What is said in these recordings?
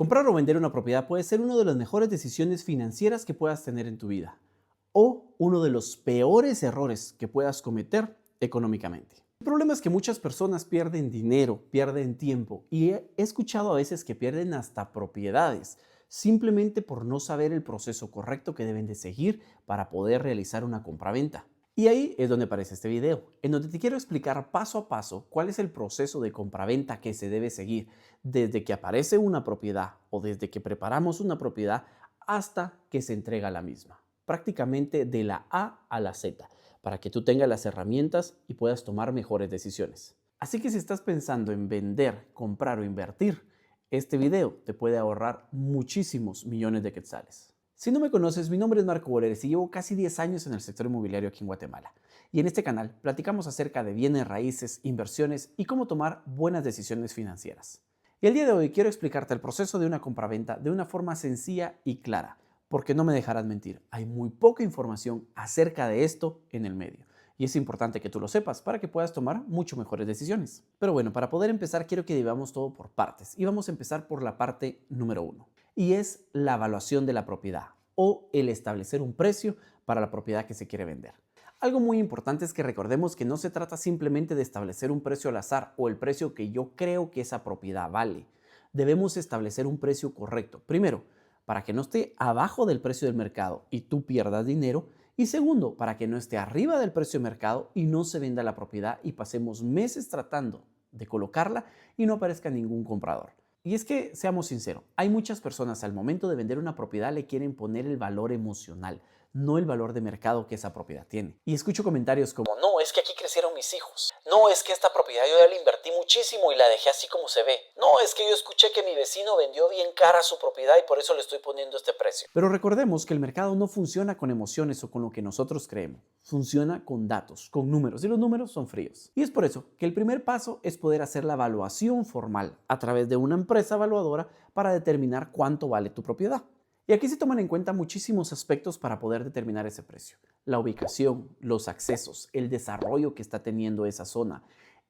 Comprar o vender una propiedad puede ser una de las mejores decisiones financieras que puedas tener en tu vida o uno de los peores errores que puedas cometer económicamente. El problema es que muchas personas pierden dinero, pierden tiempo y he escuchado a veces que pierden hasta propiedades simplemente por no saber el proceso correcto que deben de seguir para poder realizar una compraventa. Y ahí es donde aparece este video, en donde te quiero explicar paso a paso cuál es el proceso de compraventa que se debe seguir desde que aparece una propiedad o desde que preparamos una propiedad hasta que se entrega la misma. Prácticamente de la A a la Z, para que tú tengas las herramientas y puedas tomar mejores decisiones. Así que si estás pensando en vender, comprar o invertir, este video te puede ahorrar muchísimos millones de quetzales. Si no me conoces, mi nombre es Marco Boreres y llevo casi 10 años en el sector inmobiliario aquí en Guatemala. Y en este canal platicamos acerca de bienes raíces, inversiones y cómo tomar buenas decisiones financieras. Y el día de hoy quiero explicarte el proceso de una compraventa de una forma sencilla y clara, porque no me dejarás mentir, hay muy poca información acerca de esto en el medio. Y es importante que tú lo sepas para que puedas tomar mucho mejores decisiones. Pero bueno, para poder empezar quiero que dividamos todo por partes. Y vamos a empezar por la parte número 1. Y es la evaluación de la propiedad o el establecer un precio para la propiedad que se quiere vender. Algo muy importante es que recordemos que no se trata simplemente de establecer un precio al azar o el precio que yo creo que esa propiedad vale. Debemos establecer un precio correcto. Primero, para que no esté abajo del precio del mercado y tú pierdas dinero. Y segundo, para que no esté arriba del precio de mercado y no se venda la propiedad y pasemos meses tratando de colocarla y no aparezca ningún comprador. Y es que, seamos sinceros, hay muchas personas al momento de vender una propiedad le quieren poner el valor emocional, no el valor de mercado que esa propiedad tiene. Y escucho comentarios como, no, es que aquí crecieron mis hijos. No, es que esta propiedad yo ya le invertí muchísimo y la dejé así como se ve. No, es que yo escuché que mi vecino vendió bien cara su propiedad y por eso le estoy poniendo este precio. Pero recordemos que el mercado no funciona con emociones o con lo que nosotros creemos. Funciona con datos, con números, y los números son fríos. Y es por eso que el primer paso es poder hacer la evaluación formal a través de una empresa evaluadora para determinar cuánto vale tu propiedad. Y aquí se toman en cuenta muchísimos aspectos para poder determinar ese precio. La ubicación, los accesos, el desarrollo que está teniendo esa zona,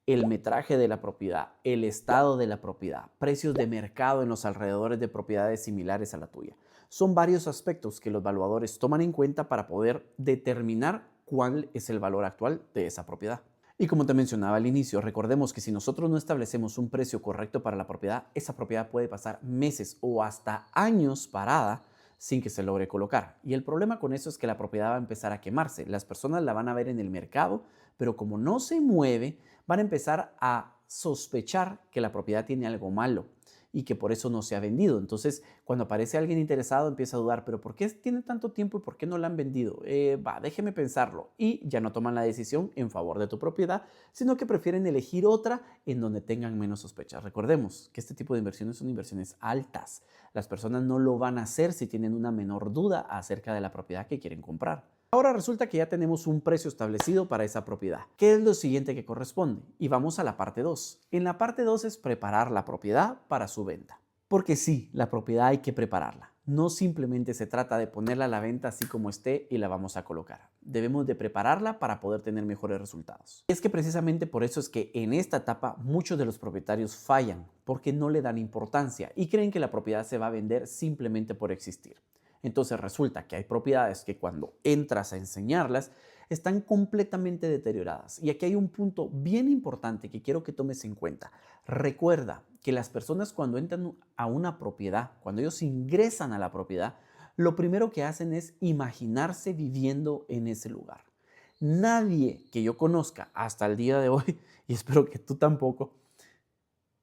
el metraje de la propiedad, el estado de la propiedad, precios de mercado en los alrededores de propiedades similares a la tuya. Son varios aspectos que los evaluadores toman en cuenta para poder determinar cuál es el valor actual de esa propiedad. Y como te mencionaba al inicio, recordemos que si nosotros no establecemos un precio correcto para la propiedad, esa propiedad puede pasar meses o hasta años parada sin que se logre colocar. Y el problema con eso es que la propiedad va a empezar a quemarse. Las personas la van a ver en el mercado, pero como no se mueve, van a empezar a sospechar que la propiedad tiene algo malo y que por eso no se ha vendido. Entonces, cuando aparece alguien interesado, empieza a dudar, pero ¿por qué tiene tanto tiempo y por qué no la han vendido? Déjeme pensarlo. Y ya no toman la decisión en favor de tu propiedad, sino que prefieren elegir otra en donde tengan menos sospechas. Recordemos que este tipo de inversiones son inversiones altas. Las personas no lo van a hacer si tienen una menor duda acerca de la propiedad que quieren comprar. Ahora resulta que ya tenemos un precio establecido para esa propiedad. ¿Qué es lo siguiente que corresponde? Y vamos a la parte 2. En la parte 2 es preparar la propiedad para su venta. Porque sí, la propiedad hay que prepararla. No simplemente se trata de ponerla a la venta así como esté y la vamos a colocar. Debemos de prepararla para poder tener mejores resultados. Y es que precisamente por eso es que en esta etapa muchos de los propietarios fallan, porque no le dan importancia y creen que la propiedad se va a vender simplemente por existir. Entonces resulta que hay propiedades que cuando entras a enseñarlas están completamente deterioradas. Y aquí hay un punto bien importante que quiero que tomes en cuenta. Recuerda que las personas cuando entran a una propiedad, cuando ellos ingresan a la propiedad, lo primero que hacen es imaginarse viviendo en ese lugar. Nadie que yo conozca hasta el día de hoy, y espero que tú tampoco,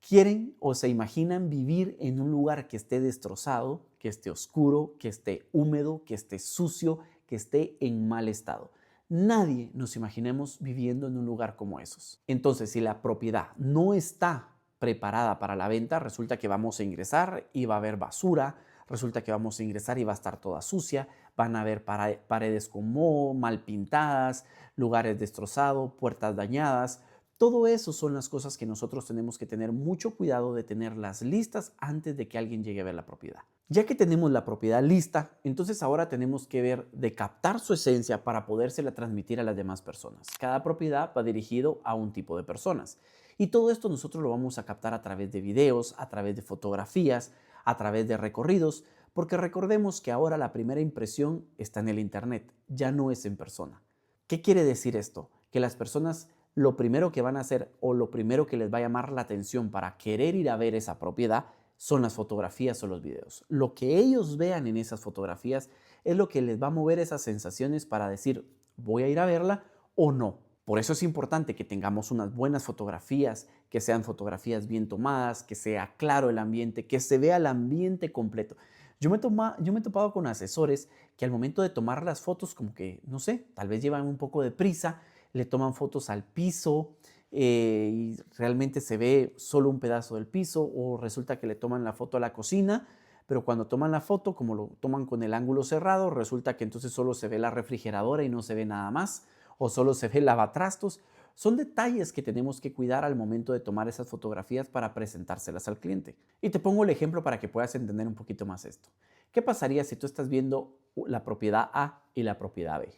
quieren o se imaginan vivir en un lugar que esté destrozado, que esté oscuro, que esté húmedo, que esté sucio, que esté en mal estado. Nadie nos imaginemos viviendo en un lugar como esos. Entonces, si la propiedad no está preparada para la venta, resulta que vamos a ingresar y va a haber basura, resulta que vamos a ingresar y va a estar toda sucia, van a haber paredes con moho, mal pintadas, lugares destrozados, puertas dañadas. Todo eso son las cosas que nosotros tenemos que tener mucho cuidado de tenerlas listas antes de que alguien llegue a ver la propiedad. Ya que tenemos la propiedad lista, entonces ahora tenemos que ver de captar su esencia para podérsela transmitir a las demás personas. Cada propiedad va dirigido a un tipo de personas. Y todo esto nosotros lo vamos a captar a través de videos, a través de fotografías, a través de recorridos, porque recordemos que ahora la primera impresión está en el internet, ya no es en persona. ¿Qué quiere decir esto? Que las personas lo primero que van a hacer o lo primero que les va a llamar la atención para querer ir a ver esa propiedad son las fotografías o los videos. Lo que ellos vean en esas fotografías es lo que les va a mover esas sensaciones para decir, voy a ir a verla o no. Por eso es importante que tengamos unas buenas fotografías, que sean fotografías bien tomadas, que sea claro el ambiente, que se vea el ambiente completo. Yo me he topado con asesores que al momento de tomar las fotos, como que, no sé, tal vez llevan un poco de prisa, le toman fotos al piso y realmente se ve solo un pedazo del piso, o resulta que le toman la foto a la cocina, pero cuando toman la foto, como lo toman con el ángulo cerrado, resulta que entonces solo se ve la refrigeradora y no se ve nada más, o solo se ve el lavatrastos. Son detalles que tenemos que cuidar al momento de tomar esas fotografías para presentárselas al cliente. Y te pongo el ejemplo para que puedas entender un poquito más esto. ¿Qué pasaría si tú estás viendo la propiedad A y la propiedad B?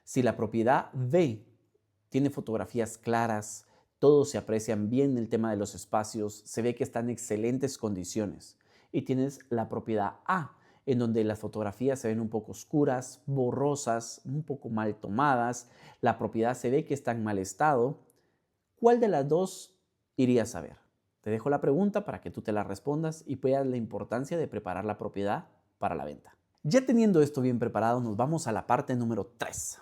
Si la propiedad B tiene fotografías claras, todos se aprecian bien el tema de los espacios, se ve que está en excelentes condiciones. Y tienes la propiedad A, en donde las fotografías se ven un poco oscuras, borrosas, un poco mal tomadas, la propiedad se ve que está en mal estado. ¿Cuál de las dos irías a ver? Te dejo la pregunta para que tú te la respondas y veas la importancia de preparar la propiedad para la venta. Ya teniendo esto bien preparado, nos vamos a la parte número 3.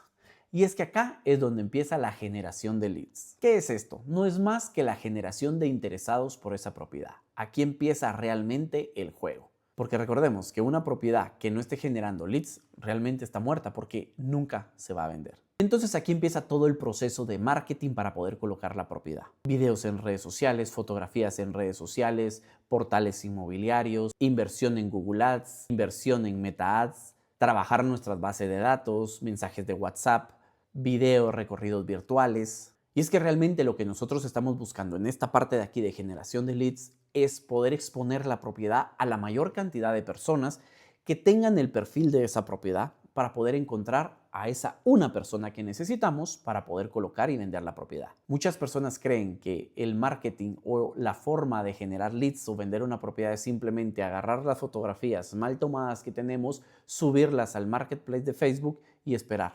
Y es que acá es donde empieza la generación de leads. ¿Qué es esto? No es más que la generación de interesados por esa propiedad. Aquí empieza realmente el juego. Porque recordemos que una propiedad que no esté generando leads realmente está muerta porque nunca se va a vender. Entonces aquí empieza todo el proceso de marketing para poder colocar la propiedad. Videos en redes sociales, fotografías en redes sociales, portales inmobiliarios, inversión en Google Ads, inversión en Meta Ads, trabajar nuestras bases de datos, mensajes de WhatsApp, video, recorridos virtuales. Y es que realmente lo que nosotros estamos buscando en esta parte de aquí de generación de leads es poder exponer la propiedad a la mayor cantidad de personas que tengan el perfil de esa propiedad para poder encontrar a esa una persona que necesitamos para poder colocar y vender la propiedad. Muchas personas creen que el marketing o la forma de generar leads o vender una propiedad es simplemente agarrar las fotografías mal tomadas que tenemos, subirlas al marketplace de Facebook y esperar.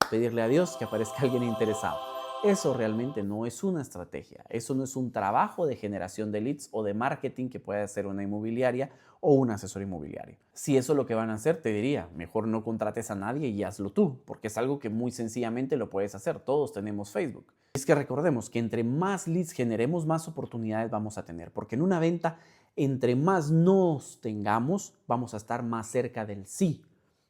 Pedirle a Dios que aparezca alguien interesado. Eso realmente no es una estrategia, eso no es un trabajo de generación de leads o de marketing que puede hacer una inmobiliaria o un asesor inmobiliario. Si eso es lo que van a hacer, te diría, mejor no contrates a nadie y hazlo tú, porque es algo que muy sencillamente lo puedes hacer, todos tenemos Facebook. Es que recordemos que entre más leads generemos, más oportunidades vamos a tener, porque en una venta, entre más nos tengamos, vamos a estar más cerca del sí.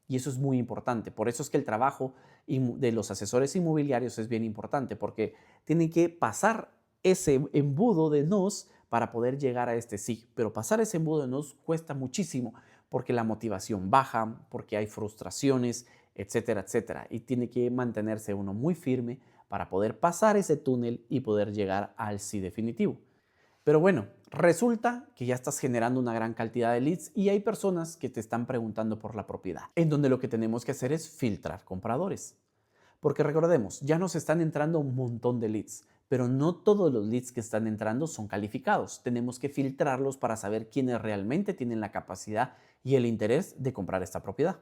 Y eso es muy importante. Por eso es que el trabajo de los asesores inmobiliarios es bien importante, porque tienen que pasar ese embudo de nos para poder llegar a este sí. Pero pasar ese embudo de nos cuesta muchísimo, porque la motivación baja, porque hay frustraciones, etcétera, etcétera. Y tiene que mantenerse uno muy firme para poder pasar ese túnel y poder llegar al sí definitivo. Pero bueno, resulta que ya estás generando una gran cantidad de leads y hay personas que te están preguntando por la propiedad, en donde lo que tenemos que hacer es filtrar compradores. Porque recordemos, ya nos están entrando un montón de leads, pero no todos los leads que están entrando son calificados. Tenemos que filtrarlos para saber quiénes realmente tienen la capacidad y el interés de comprar esta propiedad.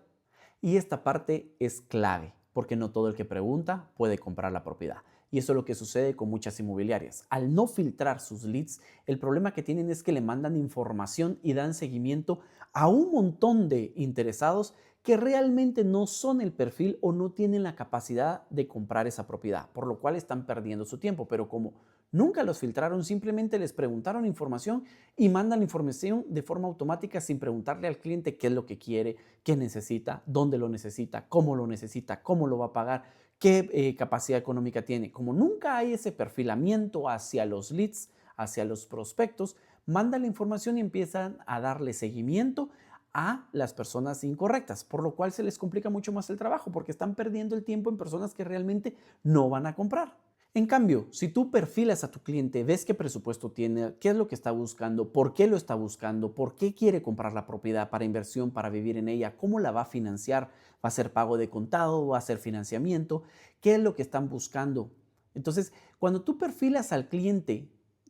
Y esta parte es clave, porque no todo el que pregunta puede comprar la propiedad. Y eso es lo que sucede con muchas inmobiliarias. Al no filtrar sus leads, el problema que tienen es que le mandan información y dan seguimiento a un montón de interesados que realmente no son el perfil o no tienen la capacidad de comprar esa propiedad, por lo cual están perdiendo su tiempo. Pero como nunca los filtraron, simplemente les preguntaron información y mandan la información de forma automática sin preguntarle al cliente qué es lo que quiere, qué necesita, dónde lo necesita, cómo lo va a pagar, qué capacidad económica tiene. Como nunca hay ese perfilamiento hacia los leads, hacia los prospectos, mandan la información y empiezan a darle seguimiento a las personas incorrectas, por lo cual se les complica mucho más el trabajo porque están perdiendo el tiempo en personas que realmente no van a comprar. En cambio, si tú perfilas a tu cliente, ves qué presupuesto tiene, qué es lo que está buscando, por qué lo está buscando, por qué quiere comprar la propiedad para inversión, para vivir en ella, cómo la va a financiar, va a ser pago de contado, va a ser financiamiento, qué es lo que están buscando. Entonces, cuando tú perfilas al cliente,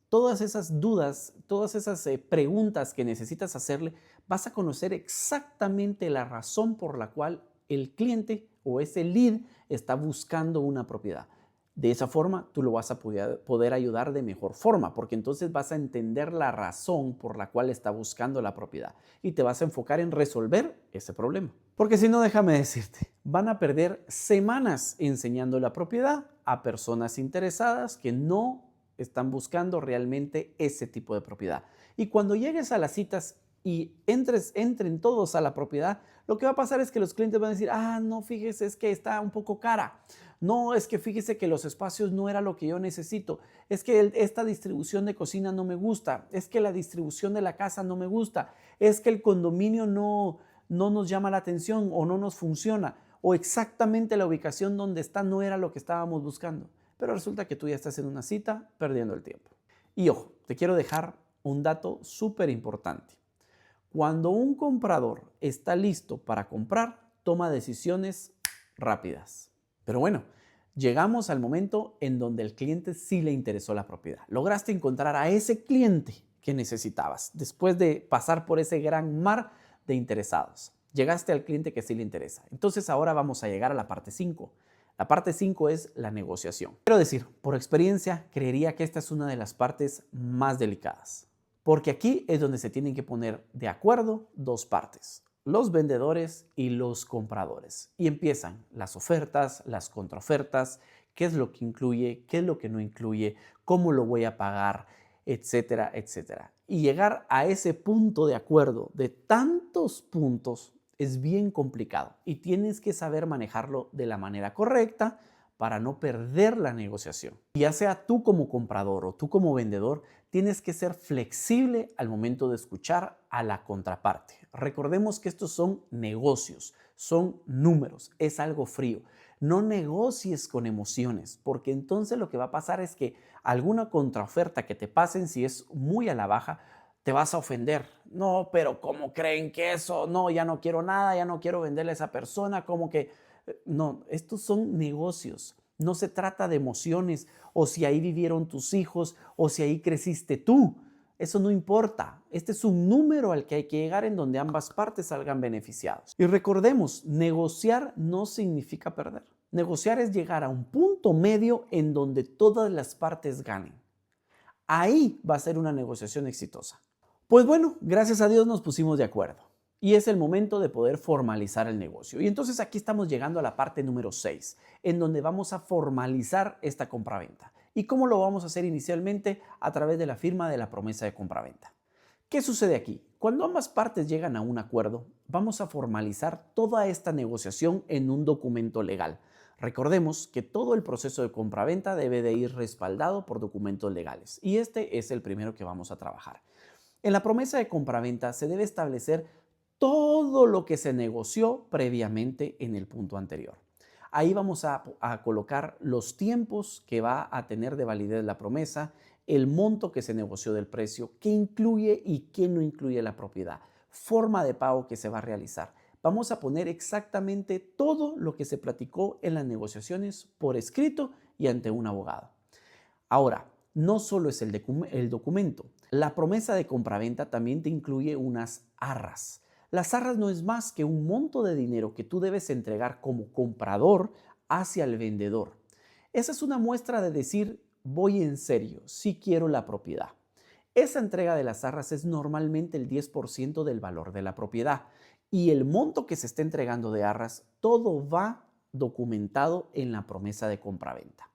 todas esas dudas, todas esas preguntas que necesitas hacerle vas a conocer exactamente la razón por la cual el cliente o ese lead está buscando una propiedad. De esa forma, tú lo vas a poder ayudar de mejor forma, porque entonces vas a entender la razón por la cual está buscando la propiedad y te vas a enfocar en resolver ese problema. Porque si no, déjame decirte, van a perder semanas enseñando la propiedad a personas interesadas que no están buscando realmente ese tipo de propiedad. Y cuando llegues a las citas y entren todos a la propiedad, lo que va a pasar es que los clientes van a decir, no, fíjese, es que está un poco cara. No, es que fíjese que los espacios no era lo que yo necesito. Es que esta distribución de cocina no me gusta. Es que la distribución de la casa no me gusta. Es que el condominio no nos llama la atención o no nos funciona. O exactamente la ubicación donde está no era lo que estábamos buscando. Pero resulta que tú ya estás en una cita perdiendo el tiempo. Y ojo, te quiero dejar un dato súper importante. Cuando un comprador está listo para comprar, toma decisiones rápidas. Pero bueno, llegamos al momento en donde el cliente sí le interesó la propiedad. Lograste encontrar a ese cliente que necesitabas después de pasar por ese gran mar de interesados. Llegaste al cliente que sí le interesa. Entonces ahora vamos a llegar a la parte 5. La parte 5 es la negociación. Quiero decir, por experiencia, creería que esta es una de las partes más delicadas. Porque aquí es donde se tienen que poner de acuerdo dos partes, los vendedores y los compradores. Y empiezan las ofertas, las contraofertas, qué es lo que incluye, qué es lo que no incluye, cómo lo voy a pagar, etcétera, etcétera. Y llegar a ese punto de acuerdo de tantos puntos es bien complicado y tienes que saber manejarlo de la manera correcta para no perder la negociación. Ya sea tú como comprador o tú como vendedor, tienes que ser flexible al momento de escuchar a la contraparte. Recordemos que estos son negocios, son números, es algo frío. No negocies con emociones, porque entonces lo que va a pasar es que alguna contraoferta que te pasen, si es muy a la baja, te vas a ofender. No, pero ¿cómo creen que eso? No, ya no quiero nada, ya no quiero venderle a esa persona, como que... No, estos son negocios. No se trata de emociones o si ahí vivieron tus hijos o si ahí creciste tú. Eso no importa. Este es un número al que hay que llegar en donde ambas partes salgan beneficiados. Y recordemos, negociar no significa perder. Negociar es llegar a un punto medio en donde todas las partes ganen. Ahí va a ser una negociación exitosa. Pues bueno, gracias a Dios nos pusimos de acuerdo. Y es el momento de poder formalizar el negocio. Y entonces aquí estamos llegando a la parte número 6, en donde vamos a formalizar esta compraventa. ¿Y cómo lo vamos a hacer inicialmente? A través de la firma de la promesa de compraventa. ¿Qué sucede aquí? Cuando ambas partes llegan a un acuerdo, vamos a formalizar toda esta negociación en un documento legal. Recordemos que todo el proceso de compraventa debe de ir respaldado por documentos legales. Y este es el primero que vamos a trabajar. En la promesa de compraventa se debe establecer todo lo que se negoció previamente en el punto anterior. Ahí vamos a colocar los tiempos que va a tener de validez la promesa, el monto que se negoció del precio, qué incluye y qué no incluye la propiedad, forma de pago que se va a realizar. Vamos a poner exactamente todo lo que se platicó en las negociaciones por escrito y ante un abogado. Ahora, no solo es el documento, la promesa de compraventa también te incluye unas arras. Las arras no es más que un monto de dinero que tú debes entregar como comprador hacia el vendedor. Esa es una muestra de decir, voy en serio, sí quiero la propiedad. Esa entrega de las arras es normalmente el 10% del valor de la propiedad y el monto que se está entregando de arras, todo va documentado en la promesa de compraventa.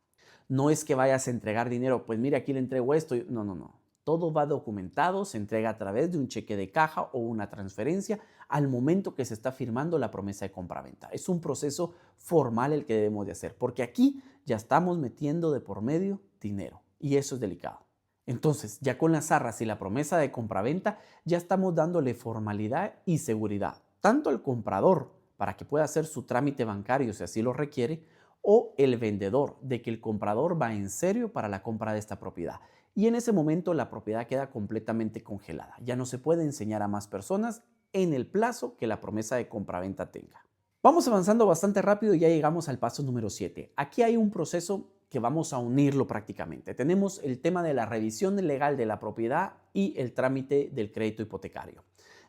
No es que vayas a entregar dinero, pues mire, aquí le entrego esto. No. Todo va documentado, se entrega a través de un cheque de caja o una transferencia al momento que se está firmando la promesa de compraventa. Es un proceso formal el que debemos de hacer, porque aquí ya estamos metiendo de por medio dinero y eso es delicado. Entonces, ya con las arras y la promesa de compraventa, ya estamos dándole formalidad y seguridad, tanto al comprador para que pueda hacer su trámite bancario si así lo requiere, o el vendedor, de que el comprador va en serio para la compra de esta propiedad. Y en ese momento la propiedad queda completamente congelada. Ya no se puede enseñar a más personas en el plazo que la promesa de compraventa tenga. Vamos avanzando bastante rápido y ya llegamos al paso número 7. Aquí hay un proceso que vamos a unirlo prácticamente. Tenemos el tema de la revisión legal de la propiedad y el trámite del crédito hipotecario.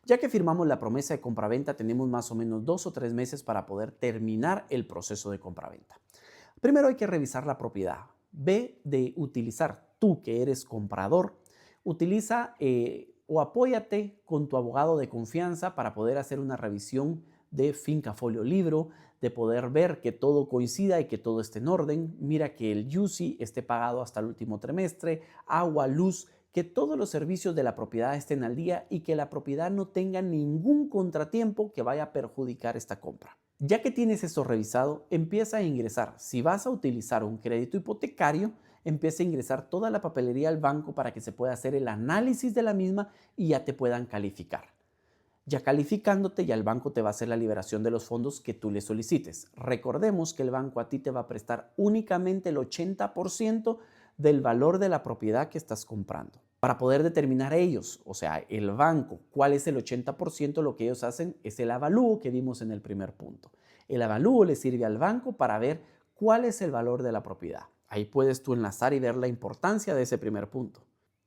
Ya que firmamos la promesa de compraventa, tenemos más o menos 2 o 3 meses para poder terminar el proceso de compraventa. Primero hay que revisar la propiedad. Ve de utilizar, tú que eres comprador, utiliza o apóyate con tu abogado de confianza para poder hacer una revisión de finca folio libro, de poder ver que todo coincida y que todo esté en orden. Mira que el UCI esté pagado hasta el último trimestre, agua, luz, que todos los servicios de la propiedad estén al día y que la propiedad no tenga ningún contratiempo que vaya a perjudicar esta compra. Ya que tienes esto revisado, empieza a ingresar. Si vas a utilizar un crédito hipotecario, empieza a ingresar toda la papelería al banco para que se pueda hacer el análisis de la misma y ya te puedan calificar. Ya calificándote, ya el banco te va a hacer la liberación de los fondos que tú le solicites. Recordemos que el banco a ti te va a prestar únicamente el 80% del valor de la propiedad que estás comprando. Para poder determinar ellos, o sea, el banco, cuál es el 80%, lo que ellos hacen es el avalúo que vimos en el primer punto. El avalúo le sirve al banco para ver cuál es el valor de la propiedad. Ahí puedes tú enlazar y ver la importancia de ese primer punto.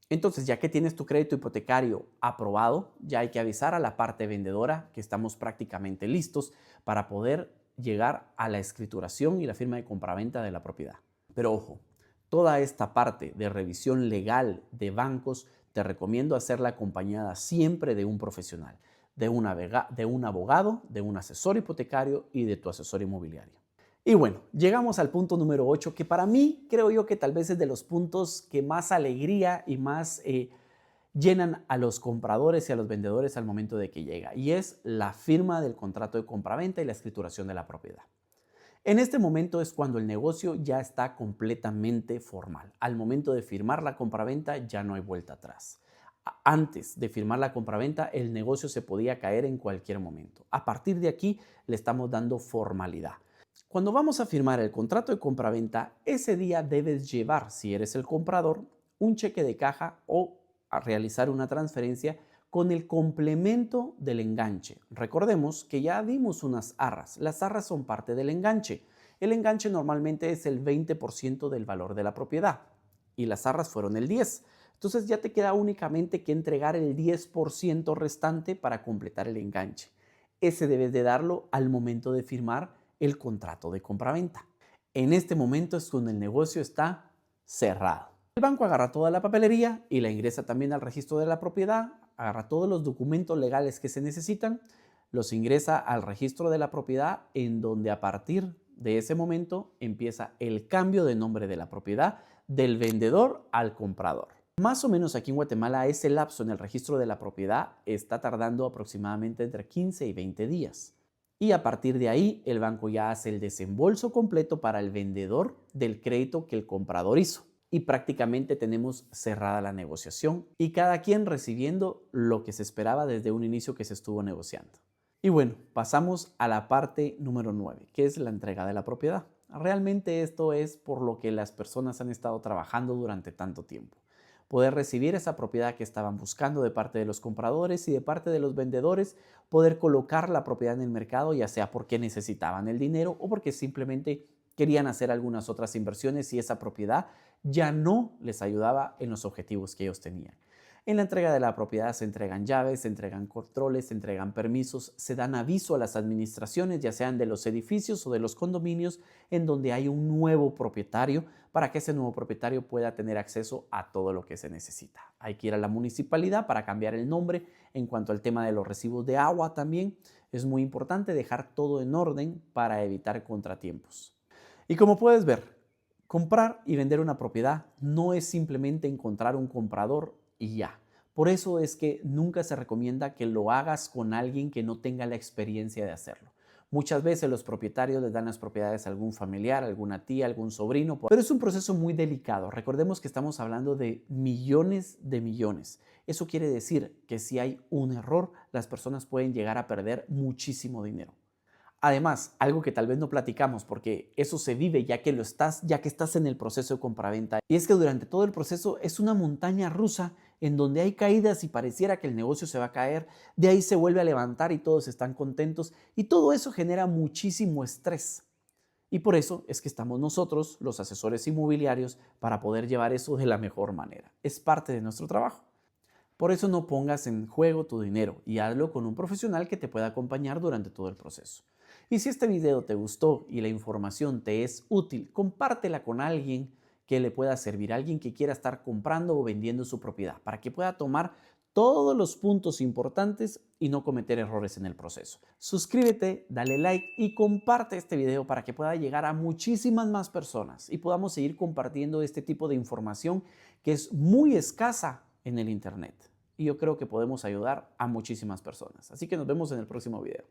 Entonces, ya que tienes tu crédito hipotecario aprobado, ya hay que avisar a la parte vendedora que estamos prácticamente listos para poder llegar a la escrituración y la firma de compraventa de la propiedad. Pero ojo, toda esta parte de revisión legal de bancos te recomiendo hacerla acompañada siempre de un profesional, de un abogado, de un asesor hipotecario y de tu asesor inmobiliario. Y bueno, llegamos al punto número 8, que para mí creo yo que tal vez es de los puntos que más alegría y más llenan a los compradores y a los vendedores al momento de que llega, y es la firma del contrato de compraventa y la escrituración de la propiedad. En este momento es cuando el negocio ya está completamente formal. Al momento de firmar la compraventa ya no hay vuelta atrás. Antes de firmar la compraventa, el negocio se podía caer en cualquier momento. A partir de aquí le estamos dando formalidad. Cuando vamos a firmar el contrato de compraventa, ese día debes llevar, si eres el comprador, un cheque de caja o a realizar una transferencia con el complemento del enganche. Recordemos que ya dimos unas arras. Las arras son parte del enganche. El enganche normalmente es el 20% del valor de la propiedad y las arras fueron el 10%. Entonces ya te queda únicamente que entregar el 10% restante para completar el enganche. Ese debes de darlo al momento de firmar el contrato de compraventa. En este momento es cuando el negocio está cerrado. El banco agarra toda la papelería y la ingresa también al registro de la propiedad, agarra todos los documentos legales que se necesitan, los ingresa al registro de la propiedad, en donde a partir de ese momento empieza el cambio de nombre de la propiedad del vendedor al comprador. Más o menos aquí en Guatemala ese lapso en el registro de la propiedad está tardando aproximadamente entre 15 y 20 días. Y a partir de ahí el banco ya hace el desembolso completo para el vendedor del crédito que el comprador hizo. Y prácticamente tenemos cerrada la negociación y cada quien recibiendo lo que se esperaba desde un inicio que se estuvo negociando. Y bueno, pasamos a la parte número 9, que es la entrega de la propiedad. Realmente esto es por lo que las personas han estado trabajando durante tanto tiempo. Poder recibir esa propiedad que estaban buscando de parte de los compradores y de parte de los vendedores, poder colocar la propiedad en el mercado, ya sea porque necesitaban el dinero o porque simplemente querían hacer algunas otras inversiones y esa propiedad ya no les ayudaba en los objetivos que ellos tenían. En la entrega de la propiedad se entregan llaves, se entregan controles, se entregan permisos, se dan aviso a las administraciones, ya sean de los edificios o de los condominios, en donde hay un nuevo propietario para que ese nuevo propietario pueda tener acceso a todo lo que se necesita. Hay que ir a la municipalidad para cambiar el nombre. En cuanto al tema de los recibos de agua también, es muy importante dejar todo en orden para evitar contratiempos. Y como puedes ver, comprar y vender una propiedad no es simplemente encontrar un comprador y ya. Por eso es que nunca se recomienda que lo hagas con alguien que no tenga la experiencia de hacerlo. Muchas veces los propietarios les dan las propiedades a algún familiar, alguna tía, algún sobrino, pero es un proceso muy delicado. Recordemos que estamos hablando de millones de millones. Eso quiere decir que si hay un error, las personas pueden llegar a perder muchísimo dinero. Además, algo que tal vez no platicamos porque eso se vive ya que estás en el proceso de compraventa, y es que durante todo el proceso es una montaña rusa en donde hay caídas y pareciera que el negocio se va a caer, de ahí se vuelve a levantar y todos están contentos y todo eso genera muchísimo estrés. Y por eso es que estamos nosotros, los asesores inmobiliarios, para poder llevar eso de la mejor manera. Es parte de nuestro trabajo. Por eso no pongas en juego tu dinero y hazlo con un profesional que te pueda acompañar durante todo el proceso. Y si este video te gustó y la información te es útil, compártela con alguien que le pueda servir, alguien que quiera estar comprando o vendiendo su propiedad, para que pueda tomar todos los puntos importantes y no cometer errores en el proceso. Suscríbete, dale like y comparte este video para que pueda llegar a muchísimas más personas y podamos seguir compartiendo este tipo de información que es muy escasa en el internet. Y yo creo que podemos ayudar a muchísimas personas. Así que nos vemos en el próximo video.